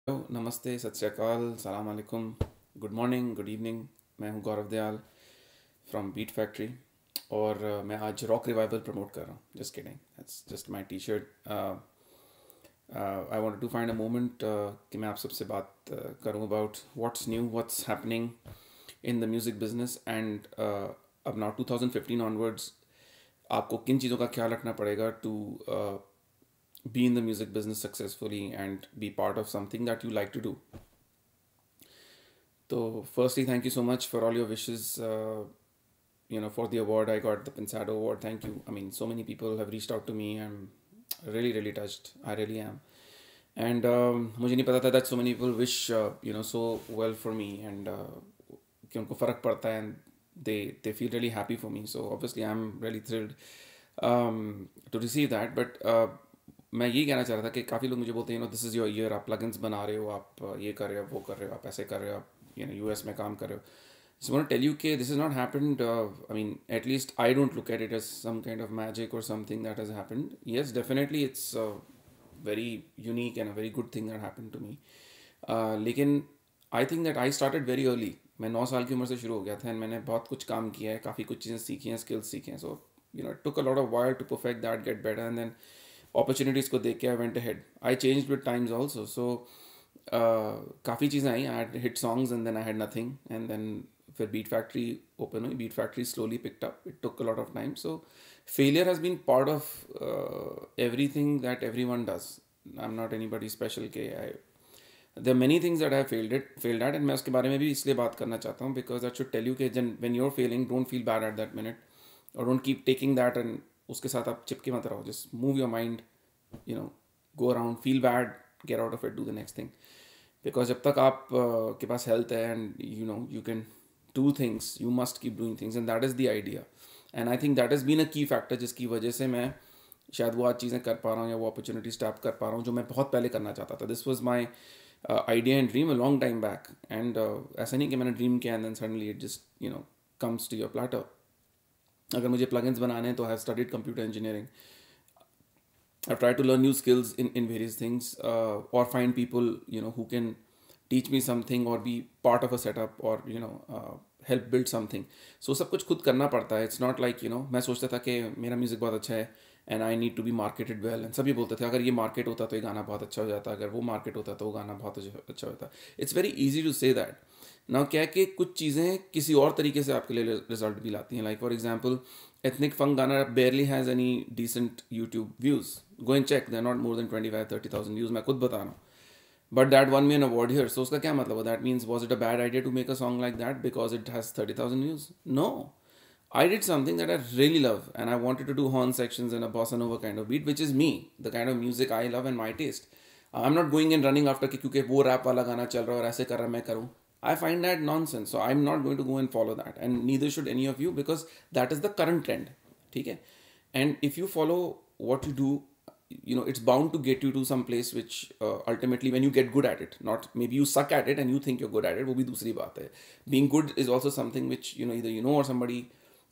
Hello नमस्ते सत श्री अकाल सलाम अलैकुम गुड मॉर्निंग गुड इवनिंग। मैं हूं Gaurav Dayal from Beat Factory और मैं आज रॉक रिवाइवल प्रमोट कर रहा हूं। Just kidding, that's just my T shirt. I wanted to find a moment कि मैं आप सबसे बात करूं about what's new, what's happening in the music business and अब नाउ 2015 ऑनवर्ड्स आपको किन चीज़ों का ख्याल रखना पड़ेगा to be in the music business successfully and be part of something that you like to do. So, firstly, thank you so much for all your wishes. For the award, I got the Pensado award. Thank you. I mean, so many people have reached out to me. I'm really, really touched. I really am. And मुझे नहीं पता था that so many people wish so well for me and कि उनको फ़र्क पड़ता है and they feel really happy for me. So obviously I'm really thrilled to receive that. But मैं यही कहना चाह रहा था कि काफ़ी लोग मुझे बोलते हैं दिस इज़ योर ईयर, आप प्लगइन्स बना रहे हो, आप ये कर रहे हो, वो कर रहे हो, आप ऐसे कर रहे हो, आप यूएस में काम कर रहे हो. So I want to tell you कि this has not happened. I mean, at least I don't look at it as some kind of magic or something that has happened. Yes, definitely it's very unique and a very good thing that happened to me. लेकिन I think that I started very early. मैं 9 साल की उम्र से शुरू हो गया था and मैंने बहुत कुछ काम किया है, काफ़ी कुछ चीज़ें सीखी हैं, स्किल्स सीखे हैं. So it took a lot of while to perfect that, get better, and then opportunities को देख के I went ahead. I changed with times also. So काफ़ी चीज़ें आई. I had hit songs and then I had nothing, and then फिर beat factory open हुई. Beat factory slowly picked up. It took a lot of time. So failure has been part of everything that everyone does. I am not anybody special के I there many things that I failed at and मैं उसके बारे में भी इसलिए बात करना चाहता हूँ because that should tell you कि when you are failing don't feel bad at that minute और don't keep taking that and उसके साथ आप चिपके मत रहो. Just move your mind, go around, feel bad, get out of it, do the next thing. Because जब तक आप के पास हेल्थ है and you can do things, you must keep doing things, and that is the idea. And I think that has been a key factor जिसकी वजह से मैं शायद वो आज चीज़ें कर पा रहा हूँ या वो अपॉर्चुनिटीज टैप कर पा रहा हूँ जो मैं बहुत पहले करना चाहता था. This was my idea and dream a long time back. And ऐसा नहीं कि मैंने ड्रीम किया and then suddenly it just comes to your platter. अगर मुझे प्लगइन्स बनाने हैं तो I have studied computer engineering. I try to learn new skills in various things और find people who can teach me something or be part of a setup or help build something. So सब कुछ खुद करना पड़ता है. It's not like मैं सोचता था कि मेरा म्यूज़िक बहुत अच्छा है and I need to be marketed well, and सभी बोलते थे अगर ये मार्केट होता तो ये गाना बहुत अच्छा हो जाता, अगर वो मार्केट होता तो वो गाना बहुत अच्छा होता. It's very easy to say that. Now क्या है कि कुछ चीज़ें किसी और तरीके से आपके लिए रिजल्ट भी लाती हैं. Like for example, ethnic funk गाना barely has any decent YouTube views. Go and check, they're not more than 25-30,000 views. मैं खुद बता रहा हूँ. But that won me an award here. So उसका क्या मतलब? That means was it a bad idea to make a song like that because it has 30,000 views? No. I did something that I really love and I wanted to do horn sections in a bossa nova kind of beat, which is me, the kind of music I love and my taste. I'm not going and running after कि क्योंकि वो rap वाला गाना चल रहा है और ऐसे कर रहा मैं करूँ. I find that nonsense. So I'm not going to go and follow that, and neither should any of you because that is the current trend. ठीक है? And if you follow what you do, it's bound to get you to some place which ultimately when you get good at it, not maybe you suck at it and you think you're good at it, वो भी दूसरी बात है. Being good is also something which either or somebody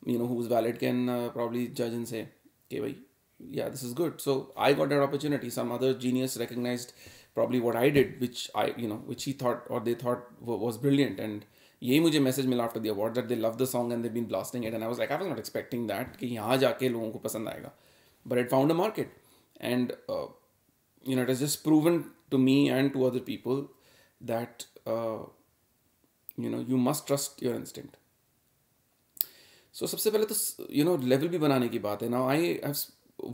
who's valid can probably judge and say okay bhai, yeah, this is good. So I got that opportunity. Some other genius recognized probably what I did, which he thought or they thought was brilliant, and यही मुझे message मिला after the award that they love the song and they been blasting it and I was like I was not expecting that कि यहाँ जाके लोगों को पसंद आएगा, but it found a market. And it has just proven to me and to other people that you must trust your instinct. So सबसे पहले तो level भी बनाने की बात है. Now I have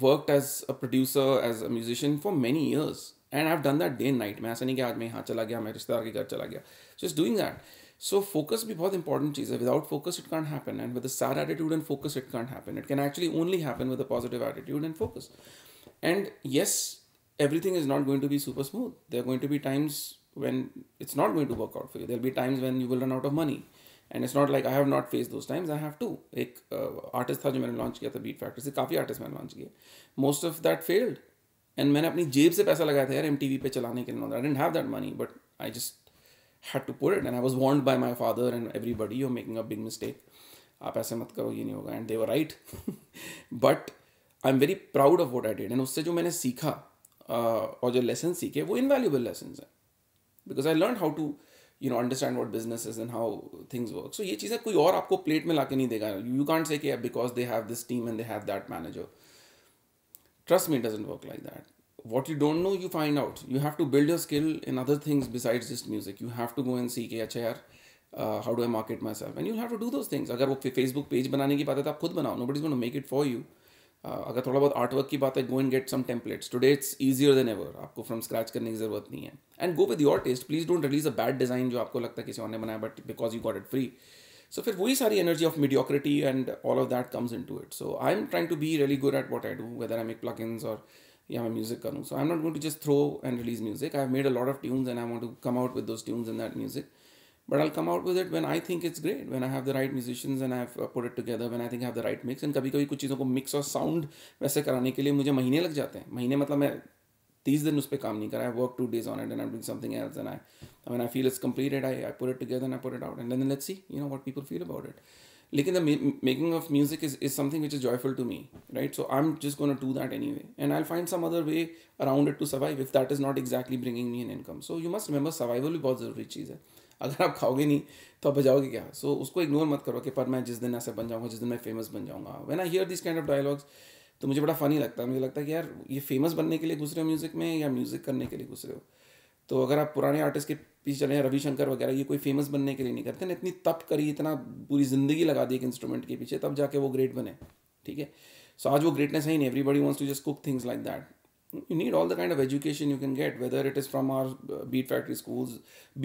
worked as a producer, as a musician for many years, and I've done that day and night. मैं ऐसा नहीं कि आज मैं यहाँ चला गया, मैं रिश्तेदार के घर चला गया. Just doing that. So focus भी बहुत important चीज़ है. Without focus it can't happen, and with a sad attitude and focus it can't happen. It can actually only happen with a positive attitude and focus. And yes, everything is not going to be super smooth. There are going to be times when it's not going to work out for you. There'll be times when you will run out of money. And it's not like I have not faced those times. I have too. एक artist था जो मैंने launch किया था Beat Factory से. काफ़ी artists मैंने launch किए. Most of that failed. And मैंने अपनी जेब से पैसा लगाया था यार MTV पे चलाने के लिए. I didn't have that money, but I just had to put it. And I was warned by my father and everybody, you're making a big mistake. आप ऐसे मत करो, ये नहीं होगा. And they were right. But I am very proud of what I did. And उससे जो मैंने सीखा और जो लेसन सीखे वो इनवैल्यूबल लेसन हैं. because I learned how to understand what business is and how things work. So ये चीज़ें कोई और आपको प्लेट में लाके नहीं देगा. You can't say कि because they have this team and they have that manager. Trust me, it doesn't work like that. What you don't know, you find out. You have to build your skill in other things besides just music. You have to go and see कि अच्छा यार how do I market myself, and you'll have to do those things. अगर वो Facebook page बनाने की बात है तो आप खुद बनाओ. Nobody's going to make it for you. अगर थोड़ा बहुत आर्ट वर्क की बात है, go and get some templates. Today it's easier than ever. आपको from scratch करने की ज़रूरत नहीं है. And go with your taste. Please don't release a bad design जो आपको लगता है किसी और ने बनाया but because you got it free. So फिर वही सारी energy of mediocrity and all of that comes into it. So I'm trying to be really good at what I do, whether I make plugins or मैं music करूँ. So I'm not going to just throw and release music. I've made a lot of tunes and I want to come out with those tunes and that music. But I'll come out with it when I think it's great, when I have the right musicians and I've put it together, when I think I have the right mix. And कभी कभी कुछ चीज़ों को mix और sound वैसे कराने के लिए मुझे महीने लग जाते हैं. महीने मतलब मैं 30 दिन उस पर काम नहीं करा. I work 2 days on it and I'm doing something else, and when I feel it's completed, I put it together and I put it out, and then let's see what people feel about it. Lekin the making of music is something which is joyful to me, right? So I'm just going to do that anyway, and I'll find some other way around it to survive if that is not exactly bringing me an income. So you must remember, survival भी बहुत ज़रूरी चीज़ है. अगर आप खाओगे नहीं तो आप बजाओगे क्या? सो उसको इग्नोर मत करो कि पर मैं जिस दिन ऐसे बन जाऊँगा, जिस दिन मैं फेमस बन जाऊँगा. When I hear this kind of dialogues तो मुझे बड़ा फ़नी लगता है. मुझे लगता है कि यार ये फेमस बनने के लिए घुस रहे हो म्यूज़िक में या म्यूज़िक करने के लिए घुस रहे हो? तो अगर आप पुराने आर्टिस्ट के पीछे चले, रविशंकर वगैरह, ये कोई फेमस बनने के लिए नहीं करते ना. इतनी तप करी, इतना पूरी ज़िंदगी लगा दी एक इंस्ट्रूमेंट के पीछे, तब जाके वो ग्रेट बने. ठीक है. सो आज वो ग्रेटनेस है ही नहीं. Everybody wants to just cook things like that. You need all the kind of education you can get, whether it is from our Beat Factory schools,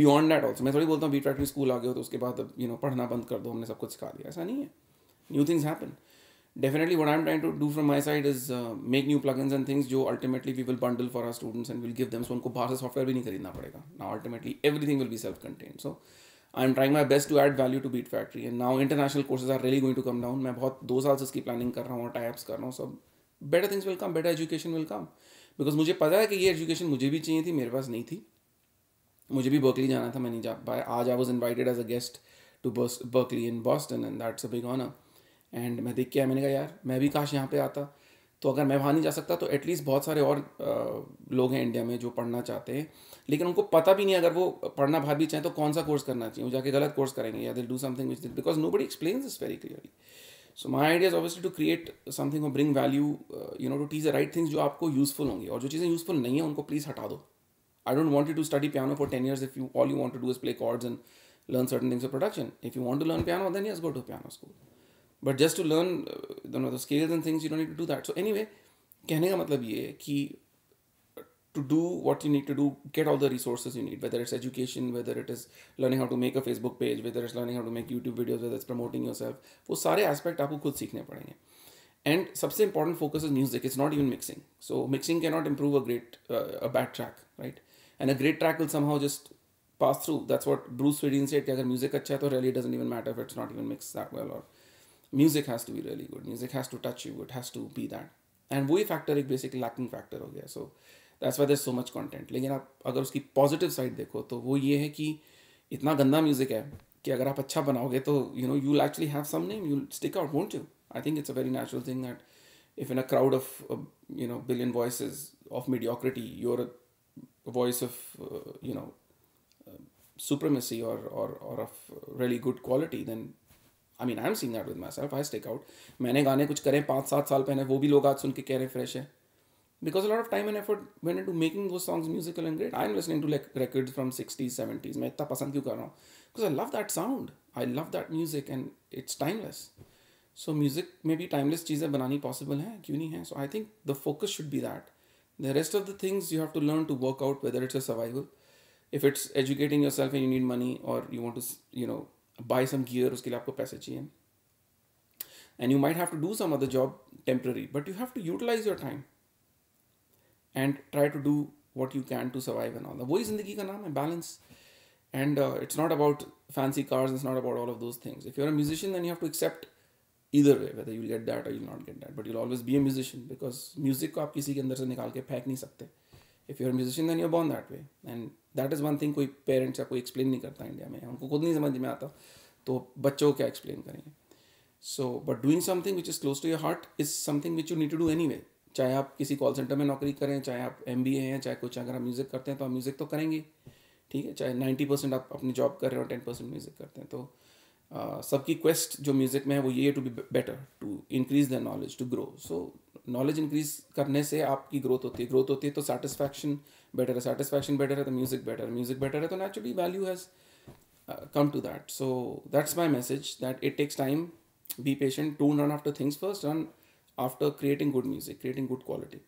beyond that also. मैं थोड़ी बोलता हूँ Beat Factory school आ गए हो तो उसके बाद पढ़ना बंद कर दो, हमने सब कुछ सिखा दिया. ऐसा नहीं है. New things happen. Definitely what I'm trying to do from my side is make new plugins and things जो ultimately we will bundle for our students and we'll give them, so उनको बाहर से software भी नहीं खरीदना पड़ेगा. Now ultimately everything will be self-contained. So I'm trying my best to add value to Beat Factory, and now international courses are really going to come down. मैं बहुत 2 साल से इसकी planning कर रहा हूँ और tie-ups कर रहा हूँ. So better things will come, better education will come. Because मुझे पता है कि ये एजुकेशन मुझे भी चाहिए थी, मेरे पास नहीं थी. मुझे भी बर्कली जाना था, मैं नहीं जा पाया. आज I was invited as a guest to Berklee in Boston, and that's a big honour. And मैं देख के आया, मैंने कहा यार मैं भी काश यहाँ पे आता. तो अगर मैं वहाँ नहीं जा सकता तो एटलीस्ट बहुत सारे और लोग हैं इंडिया में जो पढ़ना चाहते हैं, लेकिन उनको पता भी नहीं अगर वो पढ़ना बाहर भी चाहें तो कौन सा कोर्स करना चाहिए. वो जाके गलत कोर्स करेंगे या दिल do something which, because nobody explains this very clearly. So my idea is obviously to create something or bring value, to teach the right things जो आपको useful होंगे, और जो चीज़ें useful नहीं है उनको please हटा दो. I don't want you to study piano for 10 years if all you want to do is play chords and learn certain things of production. If you want to learn piano, then yes, go to piano school. But just to learn the scales and things, you don't need to do that. So anyway, कहने का मतलब ये है कि to do what you need to do, get all the resources you need, whether it's education, whether it is learning how to make a Facebook page, whether it's learning how to make YouTube videos, whether it's promoting yourself. वो सारे aspect आपको खुद सीखने पड़ेंगे. And सबसे important focus is music. It's not even mixing. So mixing cannot improve a bad track, right? And a great track will somehow just pass through. That's what Bruce Swedien said, कि अगर music अच्छा है तो really it doesn't even matter if it's not even mixed that well, or music has to be really good. Music has to touch you. It has to be that. And वही factor एक basic lacking factor हो गया. So that's why there so much content. लेकिन आप अगर उसकी positive side देखो तो वो ये है कि इतना गंदा म्यूजिक है कि अगर आप अच्छा बनाओगे तो you will actually have some name, you will stick out, won't you? I think it's a very natural thing that if in a crowd of billion voices of mediocrity you are a voice of supremacy or of really good quality, then I mean I'm seeing that with myself. I stick out. मैंने गाने कुछ करे 5-7 साल पहले, वो भी लोग आज सुन के कह रहे फ्रेश है. Because a lot of time and effort went into making those songs musical and great. I'm listening to like records from 60s, 70s. मैं इतना पसंद क्यों कर रहा हूँ? Because I love that sound. I love that music and it's timeless. So music में भी timeless चीज़ें बनानी possible हैं, क्यों नहीं है? So I think the focus should be that. The rest of the things you have to learn to work out, whether it's a survival. If it's educating yourself and you need money, or you want to, buy some gear, उसके लिए आपको पैसे चाहिए. And you might have to do some other job temporary, but you have to utilize your time. And try to do what you can to survive and all that. वही ज़िंदगी का नाम है, balance. And it's not about fancy cars, it's not about all of those things. If you're a musician, then you have to accept either way, whether you'll get that or you'll not get that. But you'll always be a musician, because music को आप किसी के अंदर से निकाल के फेंक नहीं सकते. If you're a musician, then you're born that way. And that is one thing कोई parents या कोई explain नहीं करता इंडिया में. उनको खुद नहीं समझ में आता तो बच्चों को क्या explain करेंगे? So, but doing something which is close to your heart is something which you need to do anyway. चाहे आप किसी कॉल सेंटर में नौकरी करें, चाहे आप MBA हैं, चाहे कुछ, अगर आप म्यूज़िक करते हैं तो आप म्यूज़िक तो करेंगे, ठीक है, चाहे 90% आप अपनी जॉब कर रहे हो, 10% म्यूज़िक करते हैं. तो सबकी क्वेस्ट जो म्यूज़िक में है वो ये to be better, to increase the knowledge, to grow. So knowledge increase करने से आपकी ग्रोथ होती है, ग्रोथ होती है तो सेटिस्फैक्शन बेटर है, सेटिस्फैक्शन बेटर है तो म्यूज़िक बेटर है तो naturally value has come to that. So that's my message, that it takes time, be patient, don't run after things first, run after creating good music, creating good quality.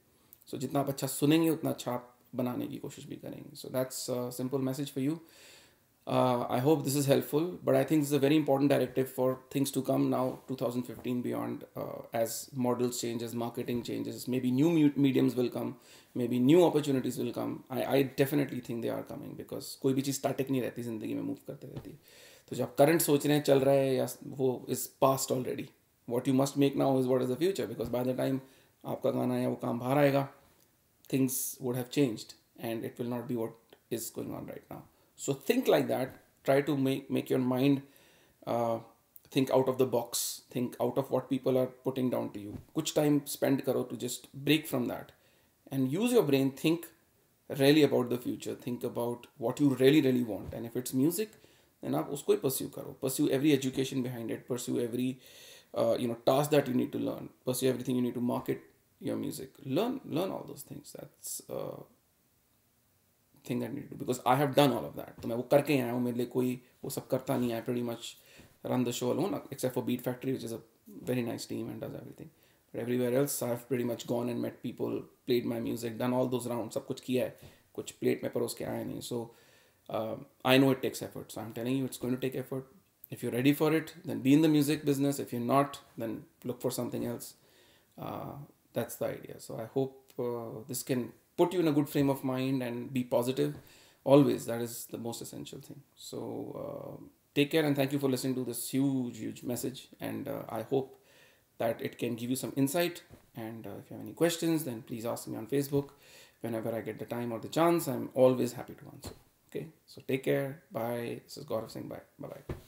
So जितना आप अच्छा सुनेंगे उतना अच्छा आप बनाने की कोशिश भी करेंगे. So that's a simple message for you. I hope this is helpful, but I think this is a very important directive for things to come now, 2015 beyond, as models change, as marketing changes, maybe new mediums will come, maybe new opportunities will come. I definitely think they are coming, because कोई भी चीज़ static नहीं रहती, ज़िंदगी में move करते रहती है. तो जो आप current सोच रहे हैं चल रहा है, या वो is past already. What you must make now is what is the future, because by the time आपका गाना या वो काम बाहर आएगा, things would have changed and it will not be what is going on right now. So think like that. Try to make your mind think out of the box, think out of what people are putting down to you. Kuch time spend karo to just break from that and use your brain. Think really about the future, think about what you really want, and if it's music, then aap usko hi pursue karo, pursue every education behind it, pursue every task that you need to learn, pursue everything you need to market your music. Learn all those things. That's thing that I need to do, because I have done all of that. तो मैं वो करके आया हूँ, मेरे लिए कोई वो सब करता नहीं है. I pretty much run the show alone, except for Beatfactory, which is a very nice team and does everything. But everywhere else, I've pretty much gone and met people, played my music, done all those rounds, सब कुछ किया है, कुछ plate में परोस के आया नहीं. So I know it takes effort. So I'm telling you, it's going to take effort. If you're ready for it, then be in the music business. If you're not, then look for something else. That's the idea. So I hope this can put you in a good frame of mind and be positive always. That is the most essential thing. So take care, and thank you for listening to this huge message, and I hope that it can give you some insight. And if you have any questions, then please ask me on Facebook. Whenever I get the time or the chance, I'm always happy to answer. Okay, so take care. Bye. This is Gaurav saying bye. Bye.